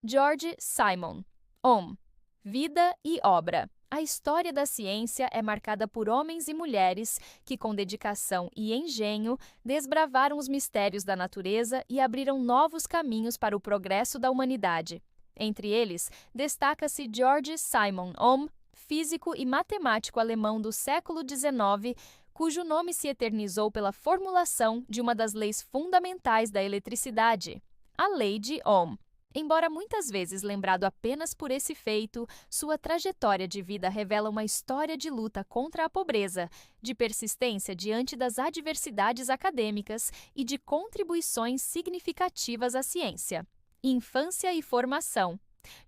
George Simon. Ohm. Vida e obra. A história da ciência é marcada por homens e mulheres que, com dedicação e engenho, desbravaram os mistérios da natureza e abriram novos caminhos para o progresso da humanidade. Entre eles, destaca-se George Simon Ohm, físico e matemático alemão do século XIX, cujo nome se eternizou pela formulação de uma das leis fundamentais da eletricidade, a Lei de Ohm. Embora muitas vezes lembrado apenas por esse feito, sua trajetória de vida revela uma história de luta contra a pobreza, de persistência diante das adversidades acadêmicas e de contribuições significativas à ciência. Infância e formação.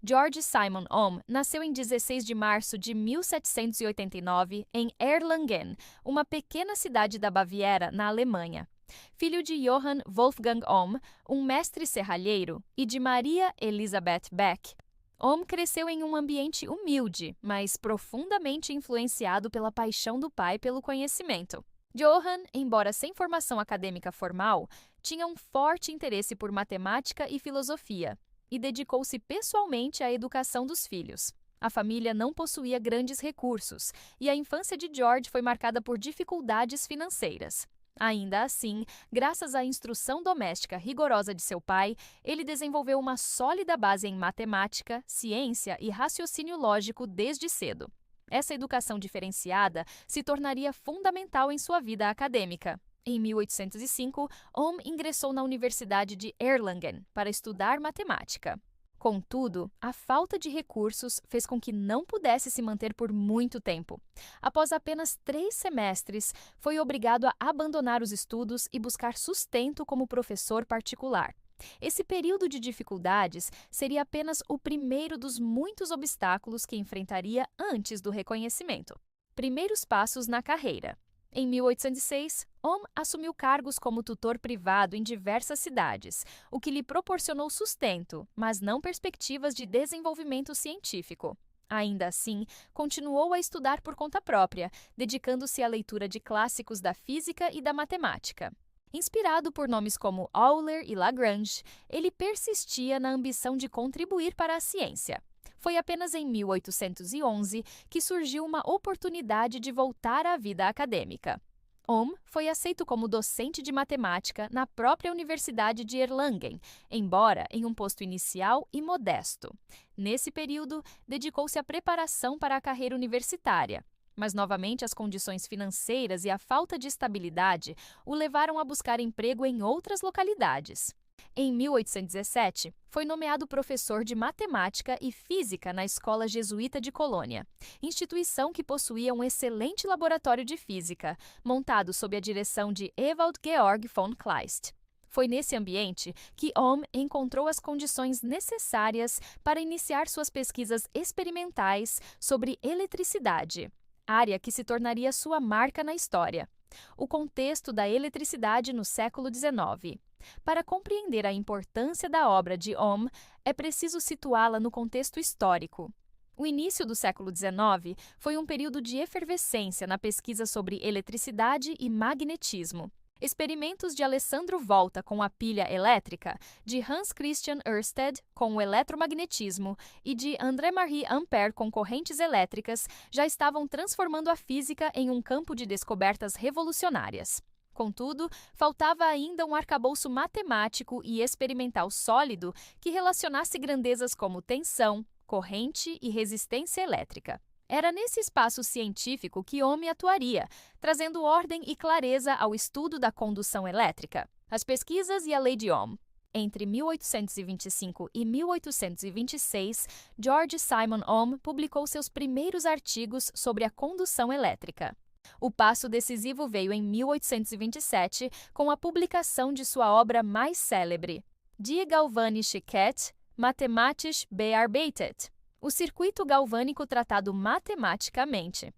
George Simon Ohm nasceu em 16 de março de 1789 em Erlangen, uma pequena cidade da Baviera, na Alemanha. Filho de Johann Wolfgang Ohm, um mestre serralheiro, e de Maria Elisabeth Beck, Ohm cresceu em um ambiente humilde, mas profundamente influenciado pela paixão do pai pelo conhecimento. Johann, embora sem formação acadêmica formal, tinha um forte interesse por matemática e filosofia e dedicou-se pessoalmente à educação dos filhos. A família não possuía grandes recursos e a infância de George foi marcada por dificuldades financeiras. Ainda assim, graças à instrução doméstica rigorosa de seu pai, ele desenvolveu uma sólida base em matemática, ciência e raciocínio lógico desde cedo. Essa educação diferenciada se tornaria fundamental em sua vida acadêmica. Em 1805, Ohm ingressou na Universidade de Erlangen para estudar matemática. Contudo, a falta de recursos fez com que não pudesse se manter por muito tempo. Após apenas 3 semestres, foi obrigado a abandonar os estudos e buscar sustento como professor particular. Esse período de dificuldades seria apenas o primeiro dos muitos obstáculos que enfrentaria antes do reconhecimento. Primeiros passos na carreira. Em 1806, Ohm assumiu cargos como tutor privado em diversas cidades, o que lhe proporcionou sustento, mas não perspectivas de desenvolvimento científico. Ainda assim, continuou a estudar por conta própria, dedicando-se à leitura de clássicos da física e da matemática. Inspirado por nomes como Euler e Lagrange, ele persistia na ambição de contribuir para a ciência. Foi apenas em 1811 que surgiu uma oportunidade de voltar à vida acadêmica. Ohm foi aceito como docente de matemática na própria Universidade de Erlangen, embora em um posto inicial e modesto. Nesse período, dedicou-se à preparação para a carreira universitária, mas novamente as condições financeiras e a falta de estabilidade o levaram a buscar emprego em outras localidades. Em 1817, foi nomeado professor de matemática e física na Escola Jesuíta de Colônia, instituição que possuía um excelente laboratório de física, montado sob a direção de Ewald Georg von Kleist. Foi nesse ambiente que Ohm encontrou as condições necessárias para iniciar suas pesquisas experimentais sobre eletricidade, área que se tornaria sua marca na história. O contexto da eletricidade no século XIX. Para compreender a importância da obra de Ohm, é preciso situá-la no contexto histórico. O início do século XIX foi um período de efervescência na pesquisa sobre eletricidade e magnetismo. Experimentos de Alessandro Volta com a pilha elétrica, de Hans Christian Ørsted com o eletromagnetismo e de André-Marie Ampère com correntes elétricas já estavam transformando a física em um campo de descobertas revolucionárias. Contudo, faltava ainda um arcabouço matemático e experimental sólido que relacionasse grandezas como tensão, corrente e resistência elétrica. Era nesse espaço científico que Ohm atuaria, trazendo ordem e clareza ao estudo da condução elétrica, as pesquisas e a lei de Ohm. Entre 1825 e 1826, George Simon Ohm publicou seus primeiros artigos sobre a condução elétrica. O passo decisivo veio em 1827, com a publicação de sua obra mais célebre, Die galvanische Kette mathematisch bearbeitet, o circuito galvânico tratado matematicamente.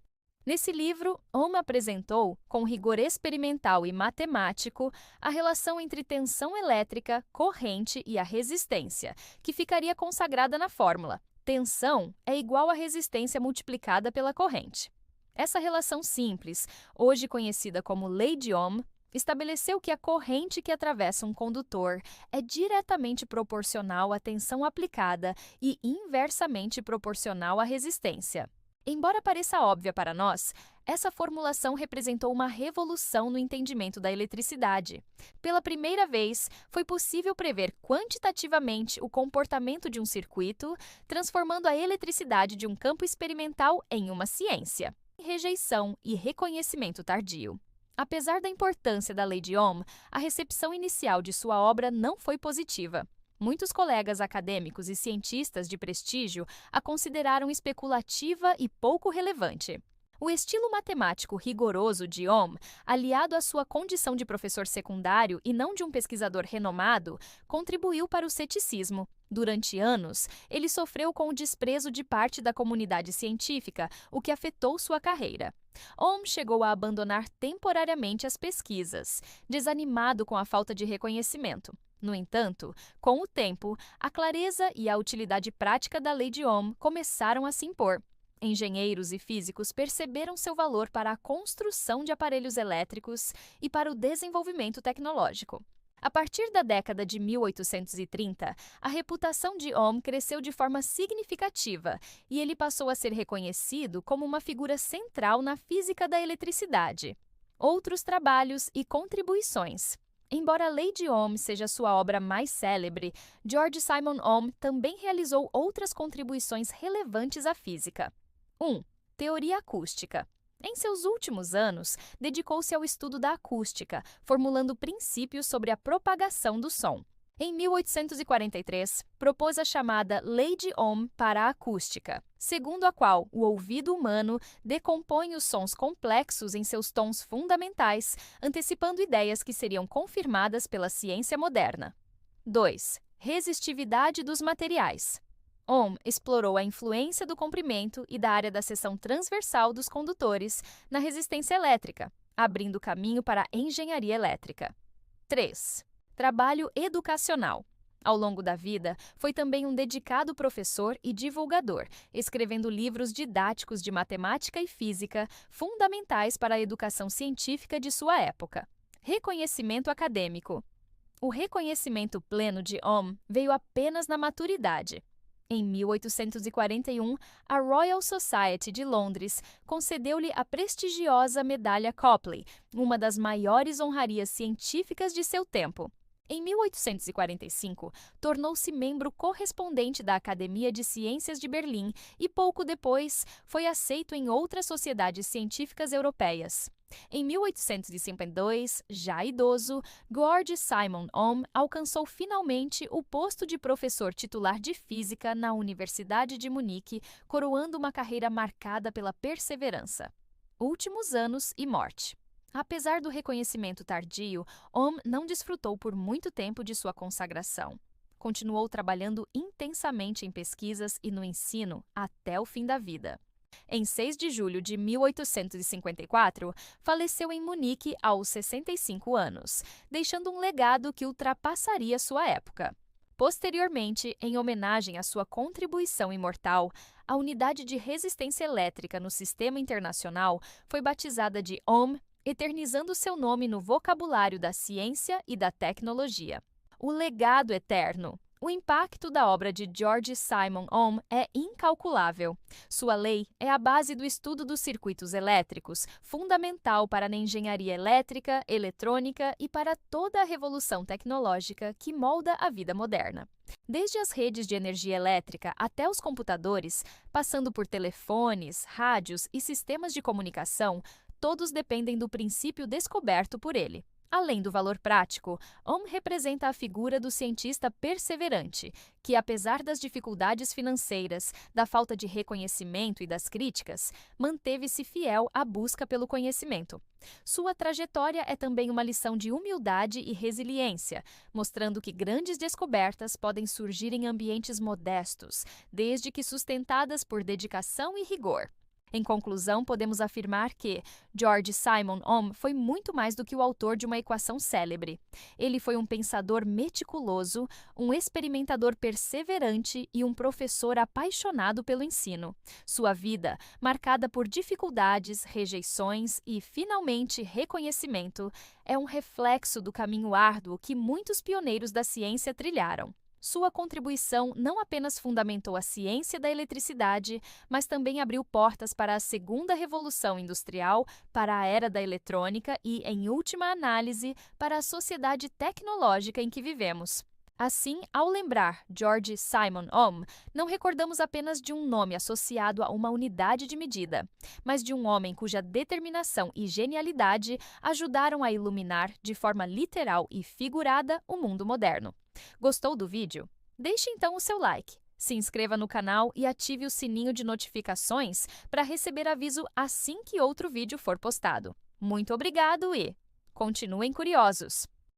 Nesse livro, Ohm apresentou, com rigor experimental e matemático, a relação entre tensão elétrica, corrente e a resistência, que ficaria consagrada na fórmula: tensão é igual a resistência multiplicada pela corrente. Essa relação simples, hoje conhecida como Lei de Ohm, estabeleceu que a corrente que atravessa um condutor é diretamente proporcional à tensão aplicada e inversamente proporcional à resistência. Embora pareça óbvia para nós, essa formulação representou uma revolução no entendimento da eletricidade. Pela primeira vez, foi possível prever quantitativamente o comportamento de um circuito, transformando a eletricidade de um campo experimental em uma ciência. Rejeição e reconhecimento tardio. Apesar da importância da lei de Ohm, a recepção inicial de sua obra não foi positiva. Muitos colegas acadêmicos e cientistas de prestígio a consideraram especulativa e pouco relevante. O estilo matemático rigoroso de Ohm, aliado à sua condição de professor secundário e não de um pesquisador renomado, contribuiu para o ceticismo. Durante anos, ele sofreu com o desprezo de parte da comunidade científica, o que afetou sua carreira. Ohm chegou a abandonar temporariamente as pesquisas, desanimado com a falta de reconhecimento. No entanto, com o tempo, a clareza e a utilidade prática da lei de Ohm começaram a se impor. Engenheiros e físicos perceberam seu valor para a construção de aparelhos elétricos e para o desenvolvimento tecnológico. A partir da década de 1830, a reputação de Ohm cresceu de forma significativa e ele passou a ser reconhecido como uma figura central na física da eletricidade. Outros trabalhos e contribuições. Embora a Lei de Ohm seja sua obra mais célebre, George Simon Ohm também realizou outras contribuições relevantes à física. 1. Teoria acústica. Em seus últimos anos, dedicou-se ao estudo da acústica, formulando princípios sobre a propagação do som. Em 1843, propôs a chamada Lei de Ohm para a acústica, segundo a qual o ouvido humano decompõe os sons complexos em seus tons fundamentais, antecipando ideias que seriam confirmadas pela ciência moderna. 2. Resistividade dos materiais. Ohm explorou a influência do comprimento e da área da seção transversal dos condutores na resistência elétrica, abrindo caminho para a engenharia elétrica. 3. Trabalho educacional. Ao longo da vida, foi também um dedicado professor e divulgador, escrevendo livros didáticos de matemática e física fundamentais para a educação científica de sua época. Reconhecimento acadêmico. O reconhecimento pleno de Ohm veio apenas na maturidade. Em 1841, a Royal Society de Londres concedeu-lhe a prestigiosa Medalha Copley, uma das maiores honrarias científicas de seu tempo. Em 1845, tornou-se membro correspondente da Academia de Ciências de Berlim e, pouco depois, foi aceito em outras sociedades científicas europeias. Em 1852, já idoso, George Simon Ohm alcançou finalmente o posto de professor titular de física na Universidade de Munique, coroando uma carreira marcada pela perseverança. Últimos anos e morte. Apesar do reconhecimento tardio, Ohm não desfrutou por muito tempo de sua consagração. Continuou trabalhando intensamente em pesquisas e no ensino até o fim da vida. Em 6 de julho de 1854, faleceu em Munique aos 65 anos, deixando um legado que ultrapassaria sua época. Posteriormente, em homenagem à sua contribuição imortal, a unidade de resistência elétrica no Sistema Internacional foi batizada de Ohm, eternizando seu nome no vocabulário da ciência e da tecnologia. O legado eterno. O impacto da obra de George Simon Ohm é incalculável. Sua lei é a base do estudo dos circuitos elétricos, fundamental para a engenharia elétrica, eletrônica e para toda a revolução tecnológica que molda a vida moderna. Desde as redes de energia elétrica até os computadores, passando por telefones, rádios e sistemas de comunicação, todos dependem do princípio descoberto por ele. Além do valor prático, Ohm representa a figura do cientista perseverante, que, apesar das dificuldades financeiras, da falta de reconhecimento e das críticas, manteve-se fiel à busca pelo conhecimento. Sua trajetória é também uma lição de humildade e resiliência, mostrando que grandes descobertas podem surgir em ambientes modestos, desde que sustentadas por dedicação e rigor. Em conclusão, podemos afirmar que George Simon Ohm foi muito mais do que o autor de uma equação célebre. Ele foi um pensador meticuloso, um experimentador perseverante e um professor apaixonado pelo ensino. Sua vida, marcada por dificuldades, rejeições e, finalmente, reconhecimento, é um reflexo do caminho árduo que muitos pioneiros da ciência trilharam. Sua contribuição não apenas fundamentou a ciência da eletricidade, mas também abriu portas para a segunda revolução industrial, para a era da eletrônica e, em última análise, para a sociedade tecnológica em que vivemos. Assim, ao lembrar George Simon Ohm, não recordamos apenas de um nome associado a uma unidade de medida, mas de um homem cuja determinação e genialidade ajudaram a iluminar, de forma literal e figurada, o mundo moderno. Gostou do vídeo? Deixe então o seu like, se inscreva no canal e ative o sininho de notificações para receber aviso assim que outro vídeo for postado. Muito obrigado e continuem curiosos!